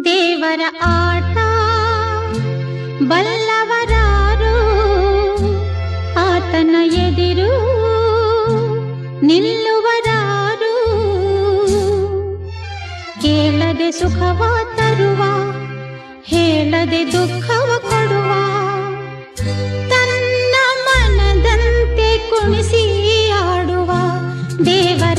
ದೇವರ ಆಟ ಬಲ್ಲವರಾರು, ಆತನ ಎದಿರು ನಿಲ್ಲುವರಾರು. ಕೇಳದೆ ಸುಖವ ತರುವ, ಹೇಳದೆ ದುಃಖವ ಕೊಡುವ, ತನ್ನ ಮನದಂತೆ ಕುಣಿಸಿ ಆಡುವ ದೇವರ